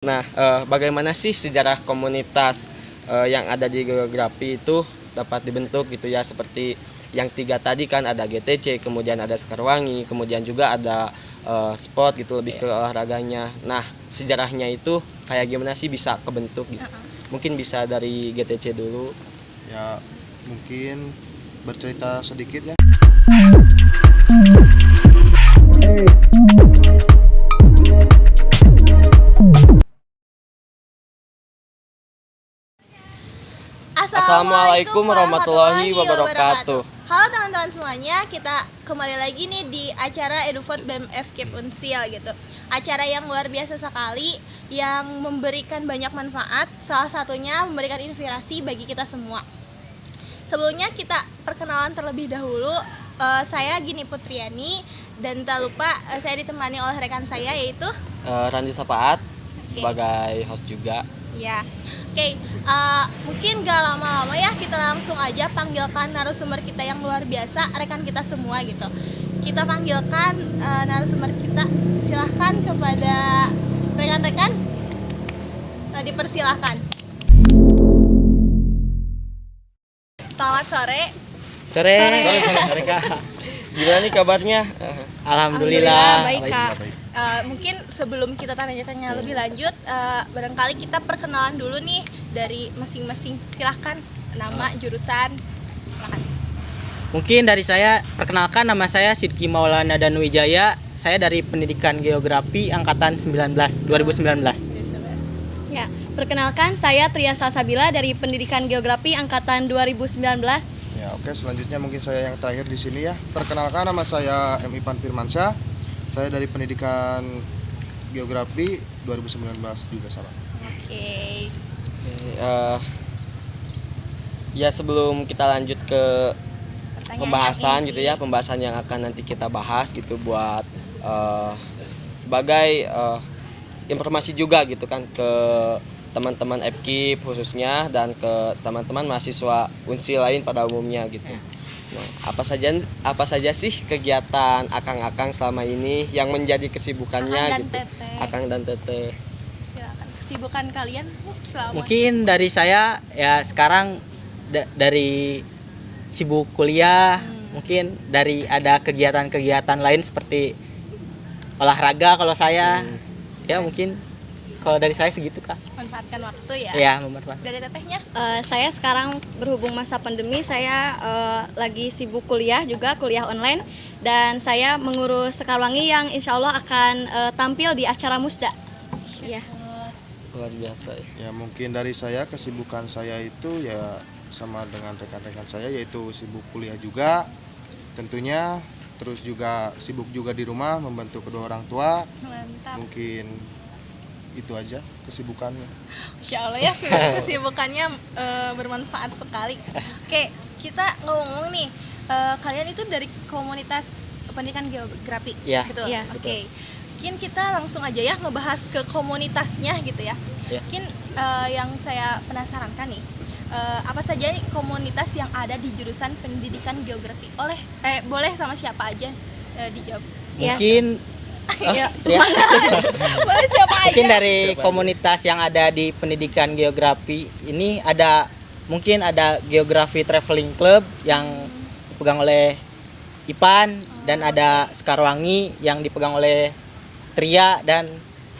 Nah, bagaimana sih sejarah komunitas yang ada di geografi itu dapat dibentuk gitu ya, seperti yang tiga tadi kan, ada GTC, kemudian ada Sekarwangi, kemudian juga ada sport gitu, lebih ke olahraganya. Nah, sejarahnya itu kayak gimana sih bisa kebentuk gitu? Mungkin bisa dari GTC dulu. Ya, mungkin bercerita sedikit ya. Assalamualaikum warahmatullahi wabarakatuh. Halo teman-teman semuanya, kita kembali lagi nih di acara EduFood BEM FKIP Unsil gitu. Acara yang luar biasa sekali, yang memberikan banyak manfaat, salah satunya memberikan inspirasi bagi kita semua. Sebelumnya kita perkenalan terlebih dahulu. Saya Gini Putriani, dan tak lupa saya ditemani oleh rekan saya yaitu Randi Sapaat sebagai host juga. ya. Oke, mungkin gak lama-lama ya, kita langsung aja panggilkan narasumber kita yang luar biasa, rekan kita semua gitu. Kita panggilkan narasumber kita, silahkan kepada rekan-rekan, dipersilahkan. Selamat sore. Sore Kak. Gimana nih kabarnya? Alhamdulillah baik Kak. Baik. Mungkin sebelum kita tanya-tanya lebih lanjut, barangkali kita perkenalan dulu nih dari masing-masing. Silahkan, nama, jurusan. Silahkan. Mungkin dari saya, perkenalkan, nama saya Sidki Maulana Danuwijaya. Saya dari Pendidikan Geografi Angkatan 2019. Ya, perkenalkan saya Tria Salsabila dari Pendidikan Geografi Angkatan 2019. Ya, oke, selanjutnya mungkin saya yang terakhir di sini ya. Perkenalkan, nama saya M. Ipan Firmansyah. Saya dari Pendidikan Geografi 2019 juga sama. Oke. Ya, sebelum kita lanjut ke Pertanyaan pembahasan yang gitu inti. ya, pembahasan yang akan nanti kita bahas gitu, buat sebagai informasi juga gitu kan ke teman-teman FKIP khususnya, dan ke teman-teman mahasiswa Unsil lain pada umumnya gitu. Nah, apa saja sih kegiatan Akang-akang selama ini yang menjadi kesibukannya Akang dan gitu? Teteh. Akang dan Teteh. Silakan, kesibukan kalian selama Mungkin dari saya ya sekarang dari sibuk kuliah, mungkin dari ada kegiatan-kegiatan lain seperti olahraga kalau saya. Ya mungkin kalau dari saya segitu Kak. manfaatkan waktu ya. Ya, memanfaatkan. Dari tetehnya? Saya sekarang berhubung masa pandemi, saya lagi sibuk kuliah juga, kuliah online. Dan saya mengurus Sekarwangi yang insya Allah akan tampil di acara Musda. Ya. Luar biasa ya. Ya, mungkin dari saya, kesibukan saya itu ya sama dengan rekan-rekan saya, yaitu sibuk kuliah juga tentunya, terus juga sibuk juga di rumah membantu kedua orang tua. Mantap. Mungkin itu aja kesibukannya. Insya Allah ya, kesibukannya bermanfaat sekali. Oke, kita ngomong nih, kalian itu dari komunitas pendidikan geografi Iya. gitu. Iya, Oke. Mungkin kita langsung aja ya ngebahas ke komunitasnya gitu ya. Iya. Mungkin yang saya penasaran kan nih, apa saja nih komunitas yang ada di jurusan pendidikan geografi? Boleh sama siapa aja dijawab. Ya. Mungkin Ya. ya, Boleh siapa aja. mungkin dari komunitas yang ada di Pendidikan Geografi ini mungkin ada Geografi Traveling Club yang dipegang oleh Ipan, dan ada Sekarwangi yang dipegang oleh Tria, dan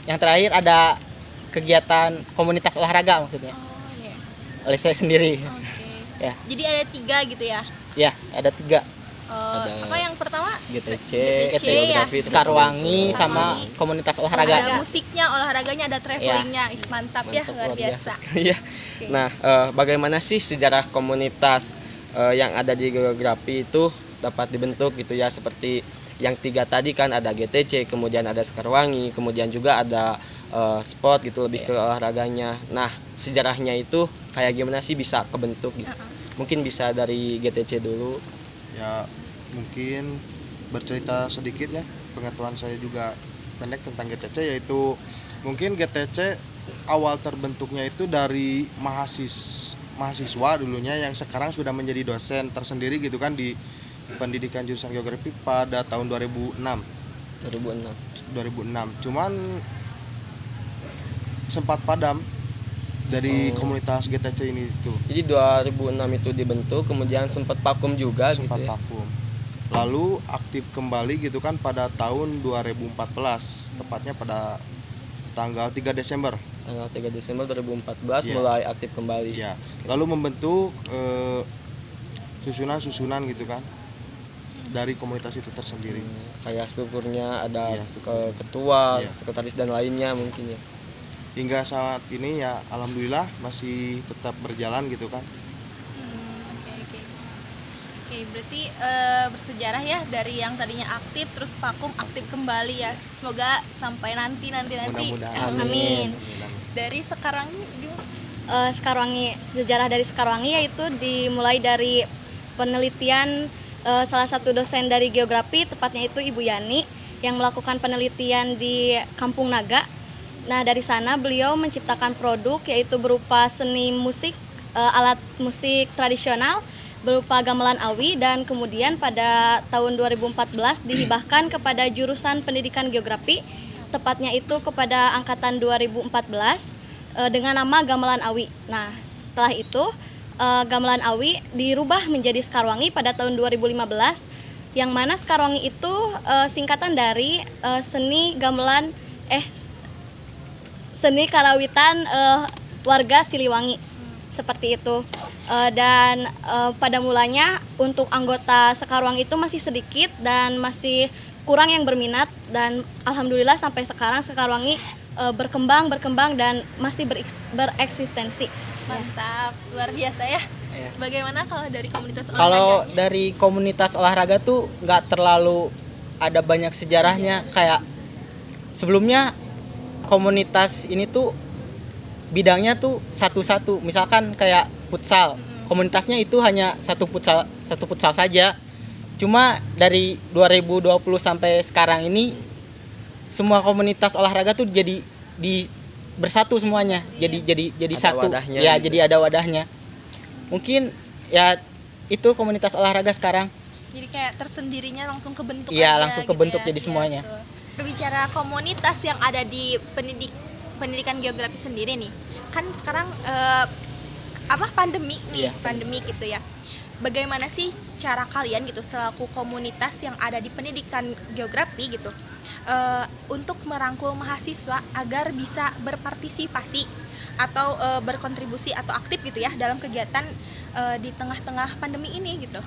yang terakhir ada kegiatan komunitas olahraga maksudnya Oh, iya. oleh saya sendiri. Oke. Ya. Jadi ada 3 gitu ya. Ya, ada 3, Ada Apa yang pertama? GTC, GTC Geografi, Sekarwangi sama Sekarwangi. komunitas Ada olahraga. musiknya, olahraganya, ada travelingnya. Ih, mantap ya, luar biasa. sekali ya. Nah, bagaimana sih sejarah komunitas yang ada di geografi itu dapat dibentuk gitu ya, seperti yang tiga tadi kan, ada GTC, kemudian ada Sekarwangi, kemudian juga ada sport gitu, lebih ke olahraganya. Nah, sejarahnya itu kayak gimana sih bisa kebentuk gitu? Mungkin bisa dari GTC dulu. Ya, mungkin bercerita sedikit ya, pengetahuan saya juga pendek tentang GTC, yaitu mungkin GTC awal terbentuknya itu dari mahasiswa dulunya yang sekarang sudah menjadi dosen tersendiri gitu kan di pendidikan jurusan geografi pada tahun 2006. 2006. Cuman sempat padam dari komunitas GTC ini tuh. Jadi 2006 itu dibentuk, kemudian sempat vakum juga Sempat gitu ya. vakum. Lalu aktif kembali gitu kan pada tahun 2014, tepatnya pada tanggal 3 Desember. Tanggal 3 Desember 2014 Iya. mulai aktif kembali. Ya, lalu membentuk susunan-susunan gitu kan dari komunitas itu tersendiri. Kayak strukturnya ada Iya, ketua, Iya. sekretaris dan lainnya mungkin ya. Hingga saat ini ya alhamdulillah masih tetap berjalan gitu kan. Oke, berarti bersejarah ya dari yang tadinya aktif terus vakum aktif kembali ya. Semoga sampai nanti. Mudah-mudahan. Amin. Dari sekarang gimana? Sekarwangi, sejarah dari Sekarwangi yaitu dimulai dari penelitian salah satu dosen dari geografi, tepatnya itu Ibu Yani, yang melakukan penelitian di Kampung Naga. Nah, dari sana beliau menciptakan produk yaitu berupa seni musik, alat musik tradisional berupa gamelan awi, dan kemudian pada tahun 2014 dihibahkan kepada jurusan pendidikan geografi, tepatnya itu kepada angkatan 2014 dengan nama gamelan awi. Nah, setelah itu gamelan awi dirubah menjadi Sekarwangi pada tahun 2015, yang mana Sekarwangi itu singkatan dari seni karawitan warga Siliwangi, seperti itu. Dan pada mulanya untuk anggota Sekarwangi itu masih sedikit dan masih kurang yang berminat, dan alhamdulillah sampai sekarang Sekarwangi berkembang dan masih bereksistensi. Mantap, luar biasa ya. Iya. Bagaimana kalau dari komunitas Kalau olahraga? dari komunitas olahraga tuh nggak terlalu ada banyak sejarahnya. Kayak sebelumnya komunitas ini tuh bidangnya tuh satu-satu. Misalkan kayak futsal, komunitasnya itu hanya satu futsal saja. Cuma dari 2020 sampai sekarang ini semua komunitas olahraga tuh jadi bersatu semuanya. Jadi Ada satu. wadahnya Ya, gitu. jadi ada wadahnya. Mungkin ya itu komunitas olahraga sekarang. Jadi kayak tersendirinya langsung kebentuk Iya, aja langsung gitu kebentuk ya. jadi semuanya. betul. Berbicara komunitas yang ada di pendidikan geografi sendiri nih. Kan sekarang pandemi nih, Iya. pandemi gitu ya. Bagaimana sih cara kalian gitu selaku komunitas yang ada di pendidikan geografi gitu untuk merangkul mahasiswa agar bisa berpartisipasi atau berkontribusi atau aktif gitu ya dalam kegiatan di tengah-tengah pandemi ini gitu.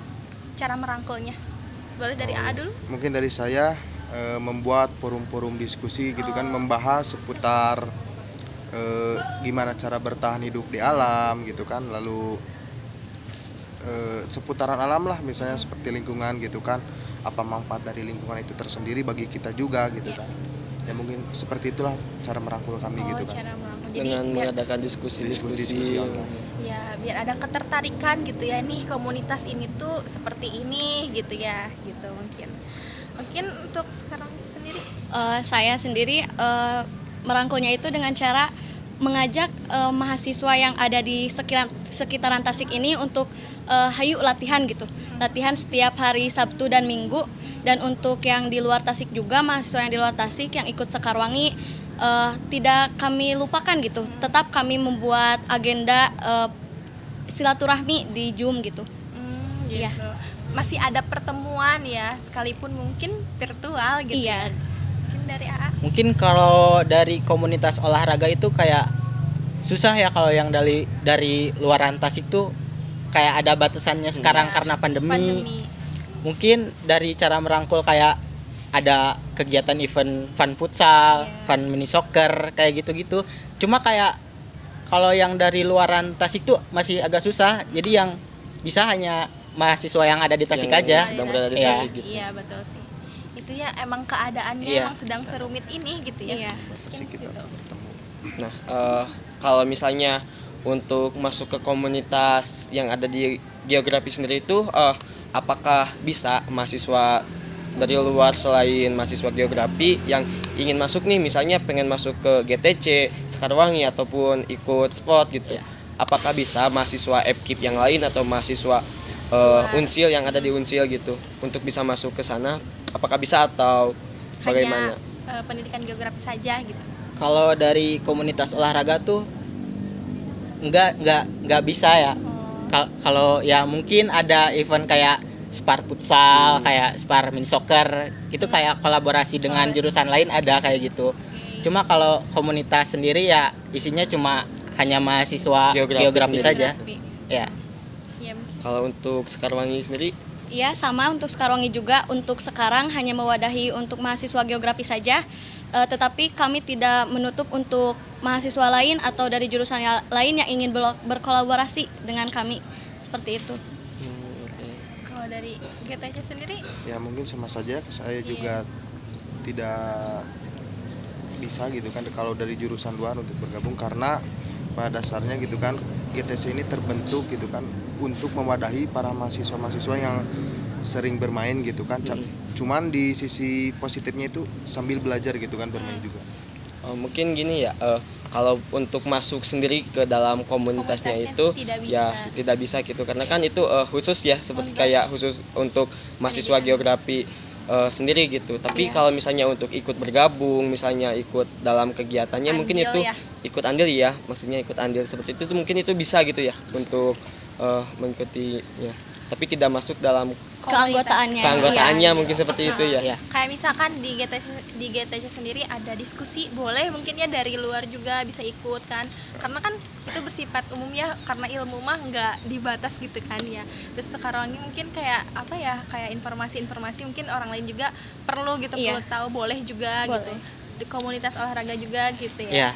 Cara merangkulnya. Boleh dari AA dulu? Mungkin dari saya membuat forum-forum diskusi gitu kan, membahas seputar gimana cara bertahan hidup di alam gitu kan, lalu seputaran alam lah, misalnya seperti lingkungan gitu kan, apa manfaat dari lingkungan itu tersendiri bagi kita juga gitu kan. Ya mungkin seperti itulah cara merangkul kami gitu kan. Cara merangkul. Jadi Dengan biar, mengadakan diskusi-diskusi. Diskusi online. ya biar ada ketertarikan gitu ya, nih komunitas ini tuh seperti ini gitu ya, gitu mungkin. Mungkin untuk sekarang sendiri Saya sendiri merangkulnya itu dengan cara mengajak mahasiswa yang ada di sekitaran Tasik ini untuk hayu latihan gitu. Latihan setiap hari Sabtu dan Minggu, dan untuk yang di luar Tasik juga, mahasiswa yang di luar Tasik yang ikut Sekarwangi tidak kami lupakan gitu. Tetap kami membuat agenda silaturahmi di Zoom gitu. gitu. Iya. Masih ada pertemuan ya, sekalipun mungkin virtual gitu. Iya. Ya. Mungkin dari AA. Mungkin kalau dari komunitas olahraga itu kayak susah ya, kalau yang dari luaran Tasik tuh kayak ada batasannya sekarang Iya, karena pandemi. Pandemi. Mungkin dari cara merangkul kayak ada kegiatan event fun futsal, Iya. fun mini soccer kayak gitu-gitu. Cuma kayak kalau yang dari luaran Tasik tuh masih agak susah. Jadi yang bisa hanya mahasiswa yang ada di Tasik Yang aja. sedang berada di Iya. Tasik gitu. Iya, betul sih. Itu ya emang keadaannya Iya. emang sedang serumit ini gitu ya. Iya. Pasti kita Gitu. bertemu. Nah, kalau misalnya untuk masuk ke komunitas yang ada di geografi sendiri itu, apakah bisa mahasiswa dari luar selain mahasiswa geografi yang ingin masuk nih, misalnya pengen masuk ke GTC, Sekarwangi ataupun ikut sport gitu, apakah bisa mahasiswa FKIP yang lain atau mahasiswa Unsil yang ada di Unsil gitu untuk bisa masuk ke sana? Apakah bisa atau bagaimana? Hanya pendidikan geografi saja gitu. Kalau dari komunitas olahraga tuh nggak bisa ya. Kalau ya mungkin ada event kayak spar futsal, kayak spar mini soccer, itu kayak kolaborasi dengan jurusan lain ada kayak gitu. Cuma kalau komunitas sendiri ya isinya cuma hanya mahasiswa geografi saja. Ya. Iya. Kalau untuk Sekarwangi sendiri, Iya, sama untuk Sekarwangi juga. Untuk sekarang hanya mewadahi untuk mahasiswa geografi saja. Tetapi kami tidak menutup untuk mahasiswa lain atau dari jurusan lain yang ingin berkolaborasi dengan kami. Seperti itu. oke. Kalau dari GTC sendiri, Ya mungkin sama saja, saya juga tidak bisa gitu kan kalau dari jurusan luar untuk bergabung, karena pada dasarnya gitu kan GTC ini terbentuk gitu kan untuk mewadahi para mahasiswa-mahasiswa yang sering bermain gitu kan. Cuman di sisi positifnya itu sambil belajar gitu kan bermain juga. Mungkin gini ya, kalau untuk masuk sendiri ke dalam komunitasnya itu tidak bisa. ya tidak bisa gitu, karena kan itu khusus ya, seperti kayak khusus untuk mahasiswa geografi sendiri gitu. Tapi kalau misalnya untuk ikut bergabung, misalnya ikut dalam kegiatannya, mungkin Andil itu ya. ikut andil ya, maksudnya ikut andil seperti itu tuh mungkin itu bisa gitu ya untuk mengikutinya, tapi tidak masuk dalam keanggotaannya Iya. mungkin seperti itu ya. Ya. Kayak misalkan di GTC sendiri ada diskusi, boleh mungkin ya dari luar juga bisa ikut kan, karena kan itu bersifat umum ya, karena ilmu mah nggak dibatas gitu kan ya. Terus sekarang ini mungkin kayak apa ya, kayak informasi-informasi mungkin orang lain juga perlu gitu, Iya. perlu tahu, boleh juga Boleh. gitu di komunitas olahraga juga gitu ya. Ya.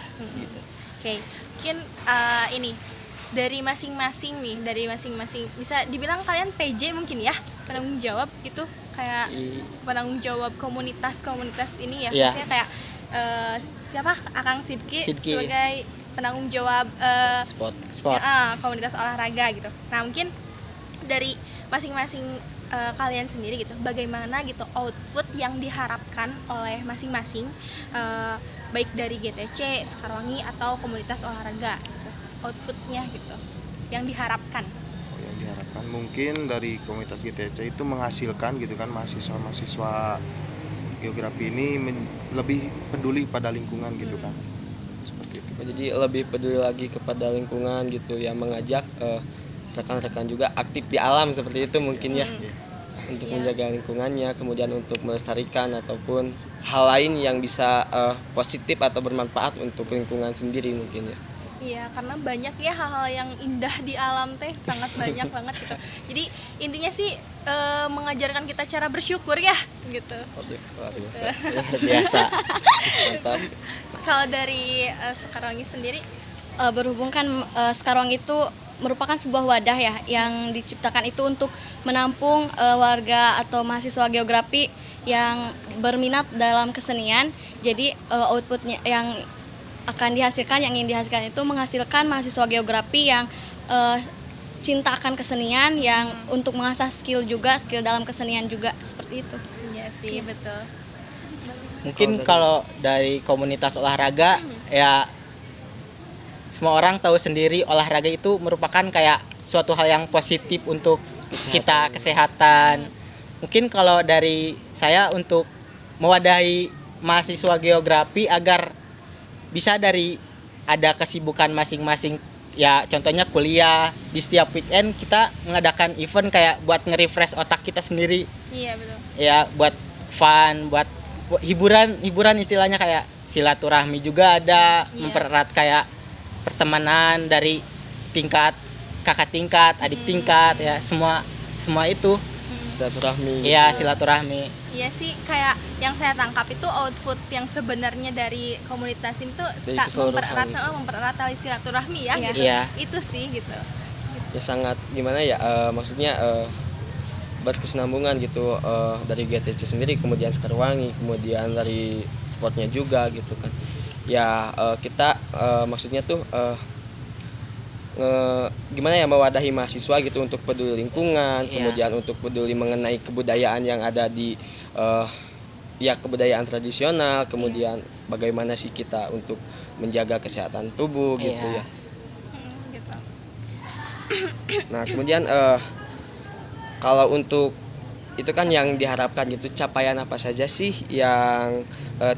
Oke, mungkin ini dari masing-masing bisa dibilang kalian PJ mungkin ya, penanggung jawab gitu, kayak penanggung jawab komunitas ini ya. Iya. Misalnya kayak siapa, Akang Sidki Sidki. sebagai penanggung jawab Sport. komunitas olahraga gitu. Nah mungkin dari masing-masing kalian sendiri gitu, bagaimana gitu output yang diharapkan oleh masing-masing, baik dari GTC, Sekarwangi atau komunitas olahraga gitu, outputnya gitu yang diharapkan. Yang diharapkan mungkin dari komunitas GTC itu menghasilkan gitu kan mahasiswa-mahasiswa geografi ini lebih peduli pada lingkungan gitu kan, seperti itu. Jadi lebih peduli lagi kepada lingkungan gitu ya, mengajak rekan-rekan juga aktif di alam seperti itu mungkin ya, untuk menjaga lingkungannya, kemudian untuk melestarikan ataupun hal lain yang bisa positif atau bermanfaat untuk lingkungan sendiri mungkin ya. Iya, karena banyak ya hal-hal yang indah di alam teh, sangat banyak banget gitu. Jadi intinya sih mengajarkan kita cara bersyukur ya gitu. Luar biasa. Luar biasa. Mantap. Kalau dari Sekarwangi sendiri, Berhubung kan Sekarwangi itu merupakan sebuah wadah ya yang diciptakan itu untuk menampung warga atau mahasiswa geografi yang berminat dalam kesenian. Jadi outputnya yang akan dihasilkan, yang ingin dihasilkan itu menghasilkan mahasiswa geografi yang cinta akan kesenian, yang untuk mengasah skill dalam kesenian juga, seperti itu. iya sih betul. Mungkin kalau dari komunitas olahraga ya semua orang tahu sendiri olahraga itu merupakan kayak suatu hal yang positif untuk kita kesehatan. Mungkin kalau dari saya untuk mewadahi mahasiswa geografi agar bisa dari ada kesibukan masing-masing ya, contohnya kuliah, di setiap weekend kita mengadakan event kayak buat nge-refresh otak kita sendiri. Iya betul. Ya buat fun, buat hiburan istilahnya, kayak silaturahmi juga ada, mempererat kayak pertemanan dari tingkat kakak tingkat, adik tingkat ya, semua itu Silaturahmi. ya silaturahmi. Iya sih, kayak yang saya tangkap itu output yang sebenarnya dari komunitas itu Dari keseluruhan. mempererat tali silaturahmi ya. Iya. Gitu. Iya. Itu sih gitu. Ya sangat gimana ya, maksudnya berkesinambungan gitu, dari GTC sendiri, kemudian Sekarwangi, kemudian dari sportnya juga gitu kan ya. Kita maksudnya tuh gimana ya, mewadahi mahasiswa gitu untuk peduli lingkungan, kemudian untuk peduli mengenai kebudayaan yang ada di ya kebudayaan tradisional, kemudian bagaimana sih kita untuk menjaga kesehatan tubuh gitu ya. Gitu. Nah kemudian kalau untuk itu kan yang diharapkan gitu, capaian apa saja sih yang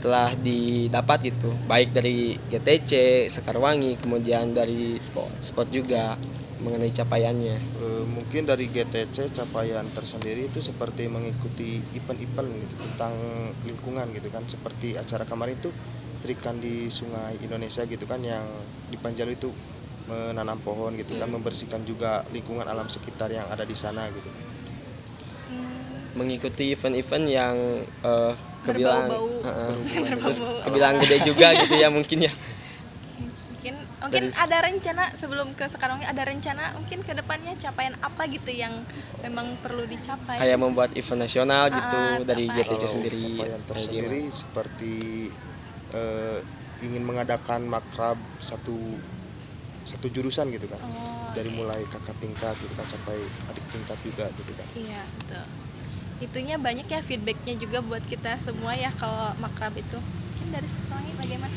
telah didapat gitu, baik dari GTC, Sekarwangi, kemudian dari sport juga mengenai capaiannya. Mungkin dari GTC capaian tersendiri itu seperti mengikuti event-event gitu, tentang lingkungan gitu kan, seperti acara kemarin itu Serikan di Sungai Indonesia gitu kan, yang di Panjalu itu menanam pohon gitu kan, membersihkan juga lingkungan alam sekitar yang ada di sana gitu. Mengikuti event-event yang kebilang Berbau-bau. terus kebilang gede juga gitu ya mungkin ya. Mungkin Dari- ada rencana sebelum ke Sekarwangi, ada rencana mungkin ke depannya capaian apa gitu yang memang perlu dicapai. Kayak membuat event nasional gitu dari capaian. GTC sendiri. Capaian Kayak tersendiri gimana? seperti ingin mengadakan makrab satu jurusan gitu kan, dari mulai kakak tingkat gitu kan sampai adik tingkat juga gitu kan. Iya, betul. Itunya banyak ya feedbacknya juga buat kita semua ya kalau makrab itu. Mungkin dari Sekarwangi bagaimana?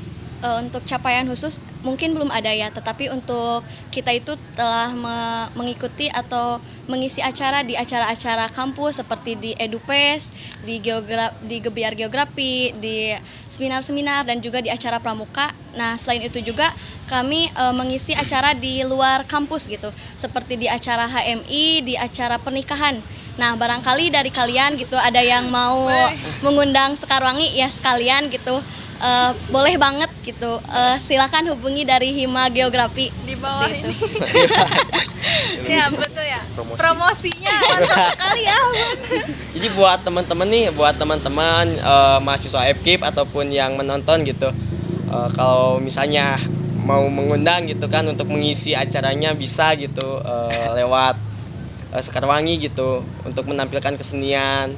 Untuk capaian khusus mungkin belum ada ya, tetapi untuk kita itu telah mengikuti atau mengisi acara di acara-acara kampus seperti di Edupes, di Gebiar Geografi, di seminar-seminar dan juga di acara pramuka. Nah, selain itu juga kami mengisi acara di luar kampus gitu, seperti di acara HMI, di acara pernikahan. Nah, barangkali dari kalian gitu ada yang mau mengundang Sekarwangi ya sekalian gitu. Boleh banget gitu. Silakan hubungi dari Hima Geografi Di bawah seperti ini. itu. Ya, betul ya. Promosi. Promosinya mantap sekali ya. Jadi buat teman-teman nih, buat teman-teman mahasiswa FKIP ataupun yang menonton gitu, kalau misalnya mau mengundang gitu kan untuk mengisi acaranya bisa gitu lewat Sekarwangi gitu untuk menampilkan kesenian.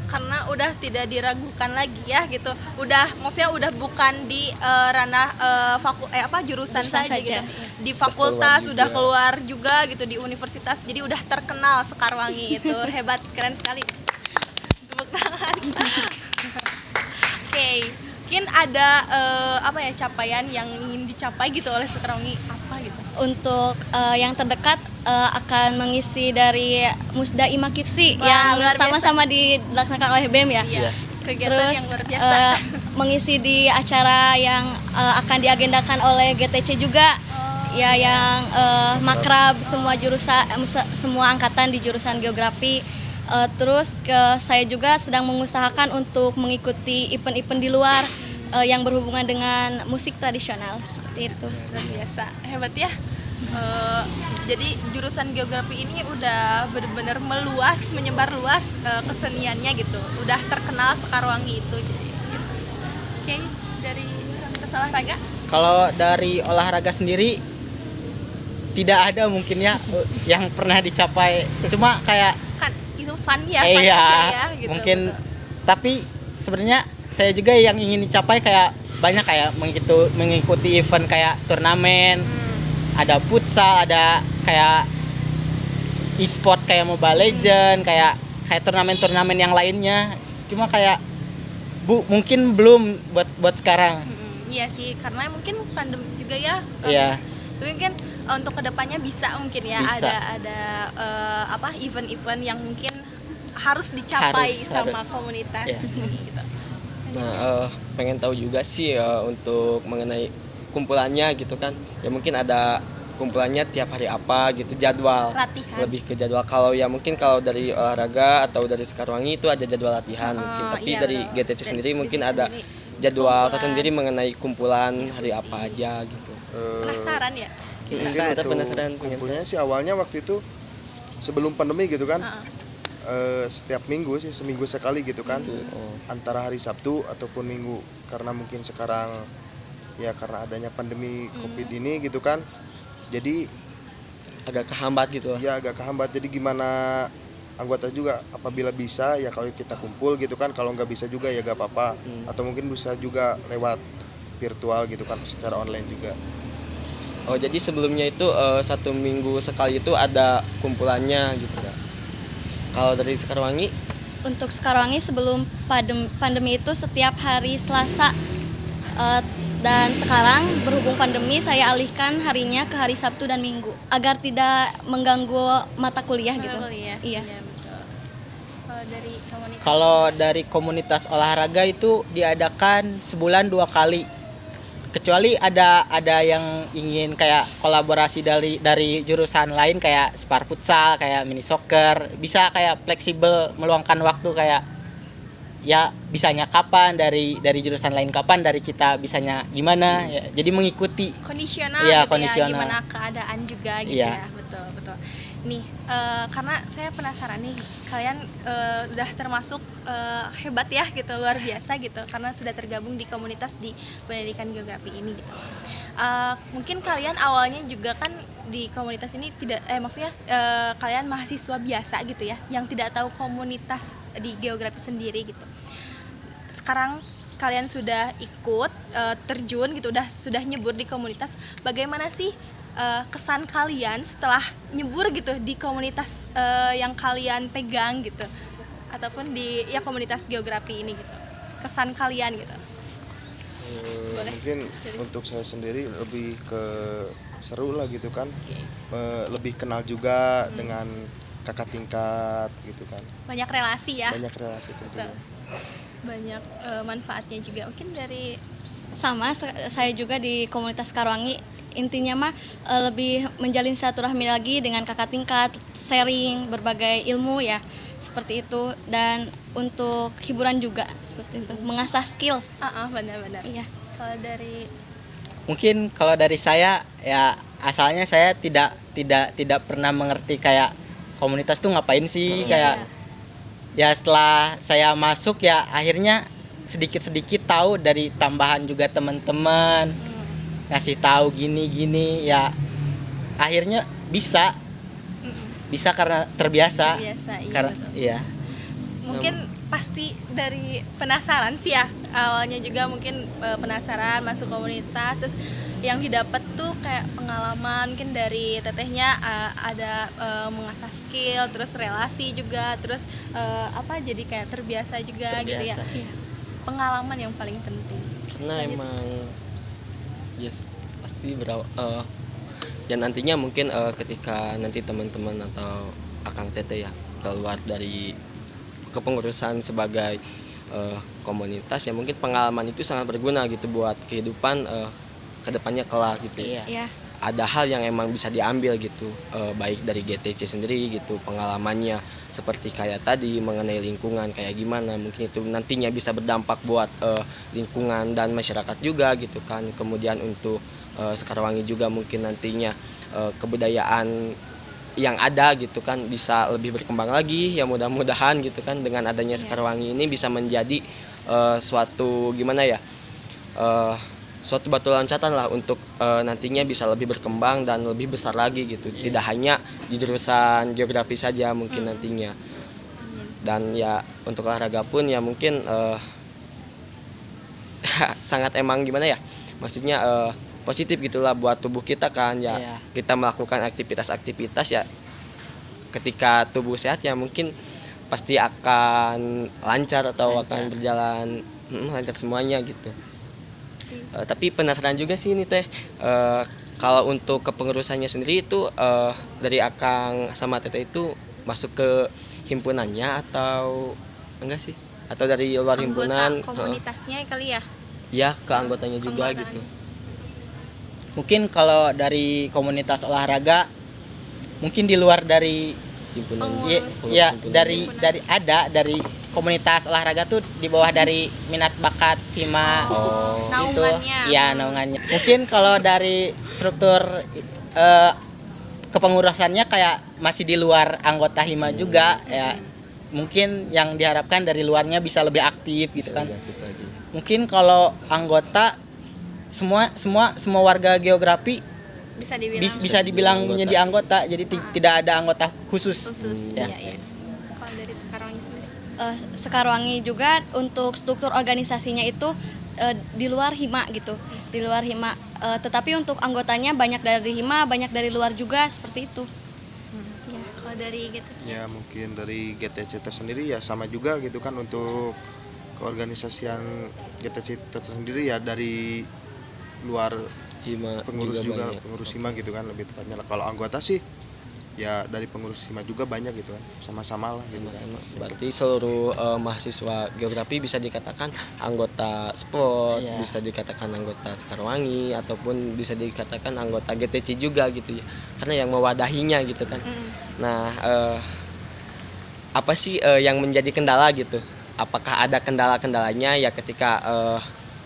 Karena udah tidak diragukan lagi ya gitu. Maksudnya udah bukan di ranah jurusan saja saja, gitu. iya. Di fakultas keluar udah juga. keluar juga gitu, di universitas. Jadi udah terkenal Sekarwangi itu. Hebat, keren sekali. Tepuk tangan. Oke. Mungkin ada capaian yang ingin dicapai gitu oleh Sekarwangi apa gitu. Untuk yang terdekat akan mengisi dari Musda Imakipsi Wah, yang luar biasa. sama-sama dilaksanakan oleh BEM ya. Iya. Kegiatan Terus yang luar biasa. mengisi di acara yang akan diagendakan oleh GTC juga. Ya, yang makrab semua jurusan, semua angkatan di jurusan geografi. Terus saya juga sedang mengusahakan untuk mengikuti event-event di luar yang berhubungan dengan musik tradisional seperti itu. Luar biasa, hebat ya. Jadi jurusan geografi ini udah benar-benar meluas, menyebar luas keseniannya gitu. Udah terkenal Sekarwangi itu. Jadi, gitu. Oke, dari Fakultas Olahraga. Kalau dari olahraga sendiri tidak ada mungkin ya yang pernah dicapai. Cuma kayak Kan itu fun ya, fun iya, aja ya gitu. mungkin Betul. tapi sebenarnya saya juga yang ingin dicapai kayak banyak kayak mengikuti event kayak turnamen, ada futsal, ada kayak e-sport kayak Mobile Legend, kayak turnamen-turnamen yang lainnya. Cuma kayak mungkin belum buat sekarang. Iya sih, karena mungkin pandemi juga ya. Iya. Tapi mungkin untuk kedepannya bisa mungkin ya Bisa. ada event-event yang mungkin harus dicapai sama harus. komunitas Iya. gitu. Nah, pengen tahu juga sih untuk mengenai kumpulannya gitu kan. Ya mungkin ada kumpulannya tiap hari apa gitu, jadwal. Latihan. Lebih ke jadwal. Kalau ya mungkin kalau dari olahraga atau dari Sekarwangi itu ada jadwal latihan mungkin. Tapi iya, dari betul. GTC sendiri Dari mungkin GTC ada sendiri, jadwal kumpulan, tersendiri mengenai kumpulan hari diskusi. apa aja gitu. Penasaran ya? Mungkin Kita untuk penasaran pengen kumpulnya sih awalnya waktu itu sebelum pandemi gitu kan, setiap minggu sih, seminggu sekali gitu kan, Oh. antara hari Sabtu ataupun Minggu, karena mungkin sekarang ya karena adanya pandemi COVID ini gitu kan, jadi Agak kehambat gitu lah. ya agak kehambat. Jadi gimana anggota juga apabila bisa ya kalau kita kumpul gitu kan, kalau nggak bisa juga ya gak apa-apa, atau mungkin bisa juga lewat virtual gitu kan, secara online juga. Oh, jadi sebelumnya itu 1 minggu sekali itu ada kumpulannya gitu kan. Kalau dari Sekarwangi Untuk Sekarwangi sebelum pandemi itu setiap hari Selasa, dan sekarang berhubung pandemi saya alihkan harinya ke hari Sabtu dan Minggu agar tidak mengganggu mata kuliah gitu. Kuliah. Iya. Betul. dari komunitas? Kalau dari komunitas olahraga itu diadakan sebulan 2 kali. Kecuali ada yang ingin kayak kolaborasi dari jurusan lain kayak spar futsal, kayak mini soccer, bisa kayak fleksibel meluangkan waktu kayak ya bisanya kapan dari jurusan lain, kapan dari kita bisanya gimana ya. Jadi mengikuti Kondisional Iya, gitu kondisional. ya, gimana keadaan juga gitu Iya. ya, betul betul. Nih, karena saya penasaran nih, kalian udah termasuk hebat ya gitu, luar biasa gitu, karena sudah tergabung di komunitas di pendidikan geografi ini gitu. Mungkin kalian awalnya juga kan di komunitas ini tidak, maksudnya kalian mahasiswa biasa gitu ya, yang tidak tahu komunitas di geografi sendiri gitu. Sekarang kalian sudah ikut terjun gitu, sudah nyebur di komunitas. Bagaimana sih kesan kalian setelah nyebur gitu di komunitas yang kalian pegang gitu, ataupun di ya komunitas geografi ini gitu? Kesan kalian gitu. Boleh. Mungkin untuk saya sendiri lebih ke seru lah gitu kan. Lebih kenal juga dengan kakak tingkat gitu kan. Banyak relasi ya. Banyak relasi tentunya. Banyak manfaatnya juga. Mungkin dari Sama saya juga di komunitas Karwangi, intinya mah lebih menjalin silaturahmi lagi dengan kakak tingkat, sharing berbagai ilmu ya, seperti itu. Dan untuk hiburan juga seperti itu, mengasah skill. benar-benar. Iya. Kalau dari mungkin kalau dari saya ya asalnya saya tidak pernah mengerti kayak komunitas tuh ngapain sih, kayak ya setelah saya masuk ya akhirnya sedikit-sedikit tahu dari tambahan juga teman-teman ngasih tahu gini ya akhirnya bisa karena terbiasa biasa, iya karena betul. iya Mungkin pasti dari penasaran sih ya, awalnya juga mungkin penasaran masuk komunitas, terus yang didapat tuh kayak pengalaman mungkin dari tetehnya, ada mengasah skill, terus relasi juga, terus jadi kayak terbiasa juga gitu ya. terbiasa. Pengalaman yang paling penting. Karena emang yes pasti ya nantinya mungkin ketika nanti teman-teman atau akang tete ya keluar dari kepengurusan sebagai komunitas, ya mungkin pengalaman itu sangat berguna gitu buat kehidupan kedepannya kelak gitu ya. Iya. Ada hal yang emang bisa diambil gitu, baik dari GTC sendiri gitu, pengalamannya seperti kayak tadi mengenai lingkungan kayak gimana, mungkin itu nantinya bisa berdampak buat lingkungan dan masyarakat juga gitu kan. Kemudian untuk Sekarwangi juga mungkin nantinya kebudayaan yang ada gitu kan bisa lebih berkembang lagi ya, mudah-mudahan gitu kan dengan adanya Sekarwangi ini bisa menjadi suatu gimana ya, suatu batu loncatan lah untuk nantinya bisa lebih berkembang dan lebih besar lagi gitu. Tidak hanya di jurusan geografi saja mungkin nantinya. Dan ya untuk olahraga pun ya mungkin sangat emang gimana ya, maksudnya positif gitulah buat tubuh kita kan ya. Iya. Kita melakukan aktivitas-aktivitas ya, ketika tubuh sehat ya mungkin pasti akan lancar atau akan berjalan lancar semuanya gitu. Tapi penasaran juga sih ini teh, kalau untuk kepengurusannya sendiri itu dari akang sama teteh itu masuk ke himpunannya atau enggak sih, atau dari luar himpunan? Anggota komunitasnya kali ya. Ya ke anggotanya juga Anggotanya. gitu. mungkin kalau dari komunitas olahraga mungkin di luar dari Himpunan. ya dari komunitas olahraga tuh di bawah dari minat bakat hima itu Naungannya. ya naungannya. Mungkin kalau dari struktur kepengurusannya kayak masih di luar anggota hima juga ya, mungkin yang diharapkan dari luarnya bisa lebih aktif gitu kan. Mungkin kalau anggota semua warga geografi Bisa dibilang bisa dibilang menjadi anggota, jadi tidak ada anggota khusus. khusus Ya. ya. Kalau dari sekarang ini sendiri. Sekarwangi juga untuk struktur organisasinya itu di luar hima gitu, di luar hima. Tetapi untuk anggotanya banyak dari hima, banyak dari luar juga seperti itu. Ya. Kalau dari gitu. Ya mungkin dari GTC tersendiri ya sama juga gitu kan, untuk keorganisasian GTC tersendiri ya dari luar Hima pengurus juga banyak. pengurus hima gitu kan lebih tepatnya. Kalau anggota sih ya dari pengurus hima juga banyak gitu kan, sama-sama lah gitu kan. Sama-sama. Berarti seluruh mahasiswa geografi bisa dikatakan anggota sport, Iya. bisa dikatakan anggota Sekarwangi ataupun bisa dikatakan anggota GTC juga gitu ya. Karena yang mewadahinya gitu kan. Nah, apa sih yang menjadi kendala gitu? Apakah ada kendala-kendalanya ya ketika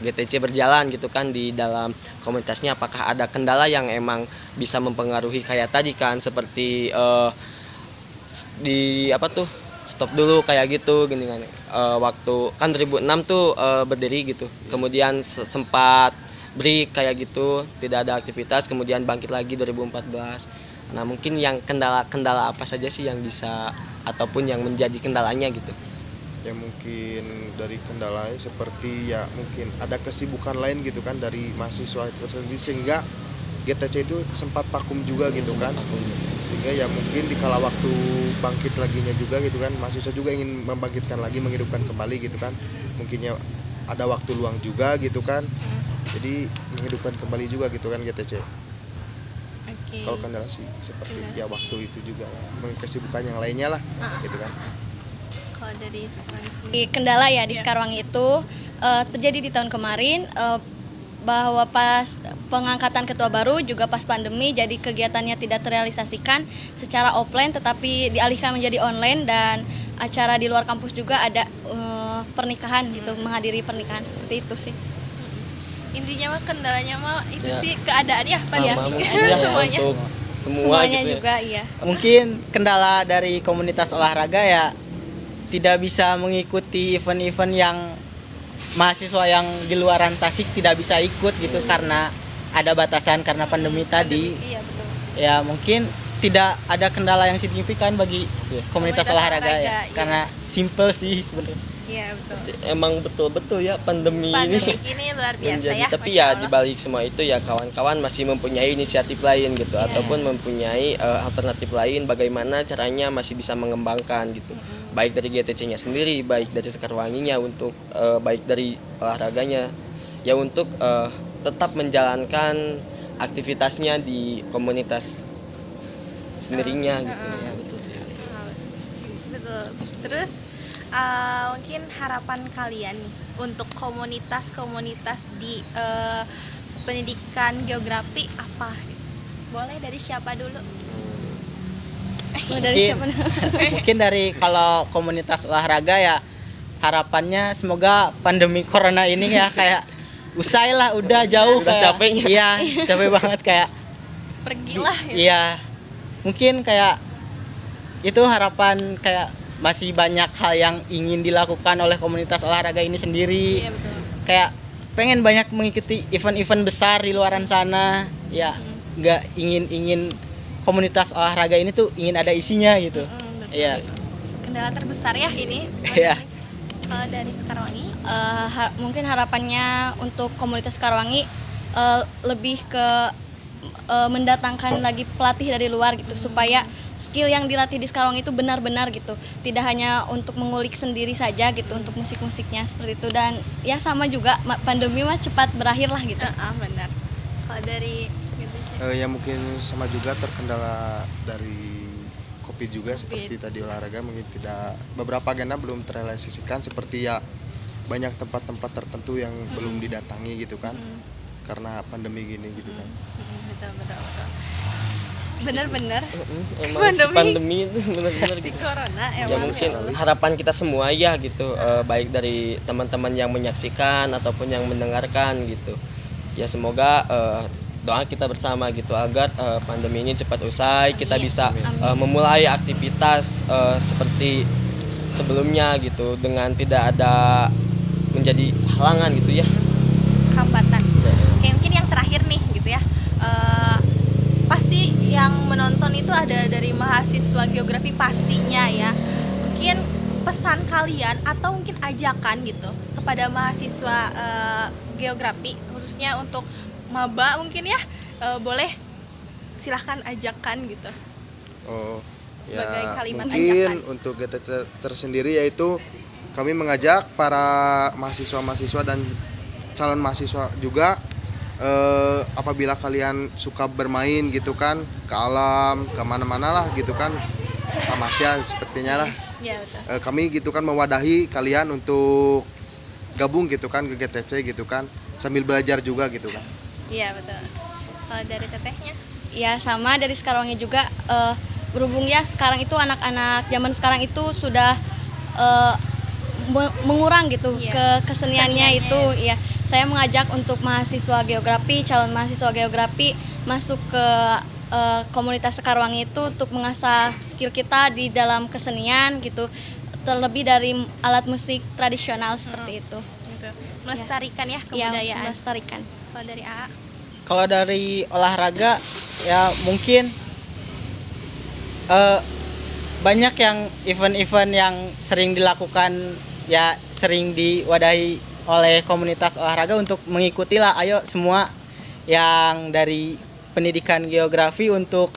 GTC berjalan gitu kan di dalam komunitasnya, apakah ada kendala yang emang bisa mempengaruhi kayak tadi kan seperti di apa tuh stop dulu kayak gitu gini kan. Waktu kan 2006 tuh berdiri gitu, kemudian sempat break kayak gitu, tidak ada aktivitas, kemudian bangkit lagi 2014. Nah mungkin yang kendala-kendala apa saja sih yang bisa ataupun yang menjadi kendalanya gitu? Ya mungkin dari kendalanya seperti ya mungkin ada kesibukan lain gitu kan dari mahasiswa itu sendiri, sehingga GTC itu sempat vakum juga gitu kan, sehingga ya mungkin di kala waktu bangkit laginya juga gitu kan, mahasiswa juga ingin membangkitkan lagi, menghidupkan kembali gitu kan, mungkinnya ada waktu luang juga gitu kan, jadi menghidupkan kembali juga gitu kan GTC. Kalau kendala sih seperti ya waktu itu juga lah, kesibukan yang lainnya lah gitu kan. Kalau dari sekarang sendiri. Di kendala ya di Sekarwangi itu terjadi di tahun kemarin, bahwa pas pengangkatan ketua baru juga pas pandemi, jadi kegiatannya tidak terrealisasikan secara offline tetapi dialihkan menjadi online, dan acara di luar kampus juga ada pernikahan gitu, menghadiri pernikahan seperti itu sih. Intinya mah kendalanya mah itu Ya. sih keadaan ya Pan ya. Sama mungkin ya Semuanya. untuk semua Semuanya gitu ya. juga iya. Mungkin kendala dari komunitas olahraga ya tidak bisa mengikuti event-event yang mahasiswa yang di luaran Tasik tidak bisa ikut gitu karena ada batasan karena pandemi tadi. Iya betul. Ya mungkin tidak ada kendala yang signifikan bagi komunitas Komunitas olahraga olahraga, ya, iya. karena simple sih sebenarnya. Iya betul. Emang betul-betul ya pandemi ini Ini luar biasa menjadi, ya. tapi Masya ya Allah. dibalik semua itu ya kawan-kawan masih mempunyai inisiatif lain gitu, ataupun mempunyai alternatif lain bagaimana caranya masih bisa mengembangkan gitu, baik dari GTC-nya sendiri, baik dari Sekarwanginya, untuk baik dari olahraganya ya, untuk tetap menjalankan aktivitasnya di komunitas sendirinya gitu ya. Betul sekali. Betul. Terus mungkin harapan kalian nih untuk komunitas-komunitas di pendidikan geografi apa? Boleh dari siapa dulu? Dari siapa? Mungkin dari kalau komunitas olahraga ya harapannya semoga pandemi corona ini ya kayak usai lah, udah jauh, Udah kayak, capek ya? iya capek banget kayak Pergilah gitu. iya mungkin kayak itu harapan, kayak masih banyak hal yang ingin dilakukan oleh komunitas olahraga ini sendiri. Iya betul. Kayak pengen banyak mengikuti event-event besar di luaran sana ya, nggak ingin komunitas olahraga ini tuh ingin ada isinya gitu. Betul. Iya. Kendala terbesar ya ini. Iya. Kalau dari Sekarwangi? Mungkin harapannya untuk komunitas Sekarwangi lebih ke mendatangkan lagi pelatih dari luar gitu, supaya skill yang dilatih di Sekarwangi itu benar-benar gitu, tidak hanya untuk mengulik sendiri saja gitu untuk musik-musiknya seperti itu. Dan ya sama juga pandemi mah cepat berakhir lah gitu. Benar. Kalau dari Ya mungkin sama juga terkendala dari kopi juga, seperti tadi olahraga mungkin tidak, beberapa agenda belum terrealisasikan, seperti ya banyak tempat-tempat tertentu yang belum didatangi gitu kan, karena pandemi gini gitu kan. betul. Benar-benar Emang si pandemi itu benar-benar si gitu. corona Ya emang mungkin harapan kita semua ya gitu, baik dari teman-teman yang menyaksikan ataupun yang mendengarkan gitu ya, semoga doa kita bersama gitu agar pandemi ini cepat usai, kita bisa memulai aktivitas seperti sebelumnya gitu, dengan tidak ada menjadi halangan gitu ya. hambatan. Oke, mungkin yang terakhir nih gitu ya. Pasti yang menonton itu ada dari mahasiswa geografi pastinya ya. Mungkin pesan kalian atau mungkin ajakan gitu kepada mahasiswa geografi, khususnya untuk maba mungkin ya, boleh silahkan ajakan gitu. Oh, Sebagai ya kalimat mungkin ajakan. untuk GTC tersendiri yaitu kami mengajak para mahasiswa-mahasiswa dan calon mahasiswa juga apabila kalian suka bermain gitu kan ke alam, ke mana-mana lah gitu kan, tamasya sepertinya lah. Ya betul. Kami gitu kan mewadahi kalian untuk gabung gitu kan ke GTC gitu kan, sambil belajar juga gitu kan. Iya betul. Kalau dari tetehnya? Ya sama dari Sekarwangi juga, berhubung ya sekarang itu anak-anak zaman sekarang itu sudah mengurang gitu Iya. ke keseniannya itu ya. Saya mengajak untuk mahasiswa geografi, calon mahasiswa geografi masuk ke komunitas Sekarwangi itu untuk mengasah skill kita di dalam kesenian gitu, terlebih dari alat musik tradisional seperti itu. Gitu. Melestarikan ya Ya, kebudayaan. melestarikan. Kalau dari AA? Kalau dari olahraga ya mungkin banyak yang event-event yang sering dilakukan, ya sering diwadahi oleh komunitas olahraga untuk mengikuti lah. Ayo semua yang dari pendidikan geografi untuk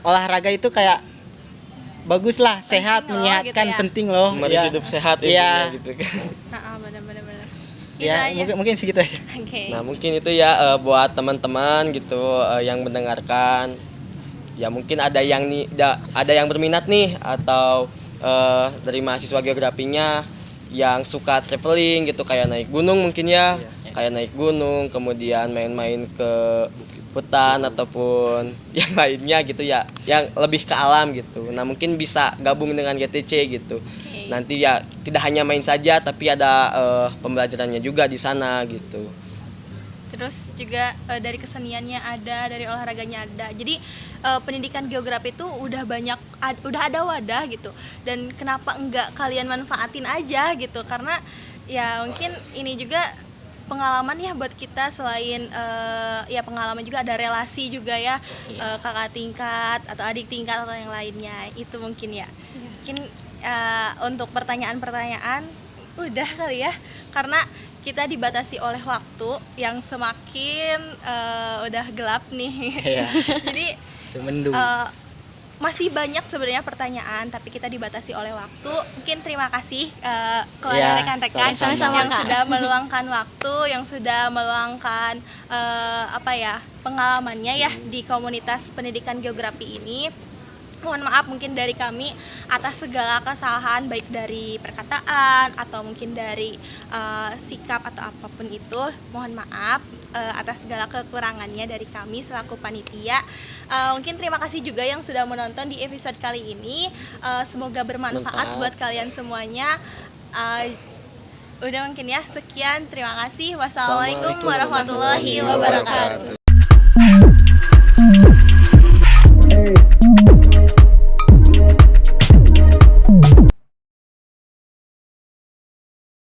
olahraga itu kayak bagus lah, sehat, loh, menyehatkan, gitu ya. penting loh. Mari Ya. hidup sehat ya, Iya. gitu kan. Benar-benar. Ya, mungkin segitu aja. Oke. Nah mungkin itu ya buat teman-teman gitu yang mendengarkan, ya mungkin ada yang ada yang berminat nih atau dari mahasiswa geografinya yang suka traveling gitu, kayak naik gunung mungkin ya, kayak naik gunung kemudian main-main ke hutan ataupun yang lainnya gitu ya, yang lebih ke alam gitu. Nah mungkin bisa gabung dengan GTC gitu. Oke. Nanti ya tidak hanya main saja tapi ada pembelajarannya juga di sana gitu. Terus juga dari keseniannya ada, dari olahraganya ada. Jadi pendidikan geografi itu udah banyak, udah ada wadah gitu. Dan kenapa enggak kalian manfaatin aja gitu? Karena ya mungkin ini juga pengalaman ya buat kita, selain ya pengalaman juga ada relasi juga ya, kakak tingkat atau adik tingkat atau yang lainnya. Itu mungkin ya. Mungkin untuk pertanyaan-pertanyaan udah kali ya, karena kita dibatasi oleh waktu yang semakin udah gelap nih. Iya. Jadi Mendung. masih banyak sebenarnya pertanyaan, tapi kita dibatasi oleh waktu. Mungkin terima kasih kepada Ya, rekan-rekan sama-sama, yang Kak. sudah meluangkan waktu, yang sudah meluangkan pengalamannya ya di komunitas pendidikan geografi ini. Mohon maaf mungkin dari kami atas segala kesalahan, baik dari perkataan atau mungkin dari sikap atau apapun itu. Mohon maaf atas segala kekurangannya dari kami selaku panitia. Mungkin terima kasih juga yang sudah menonton di episode kali ini. Semoga bermanfaat buat kalian semuanya. Udah mungkin ya, sekian, terima kasih. Wassalamualaikum warahmatullahi wabarakatuh.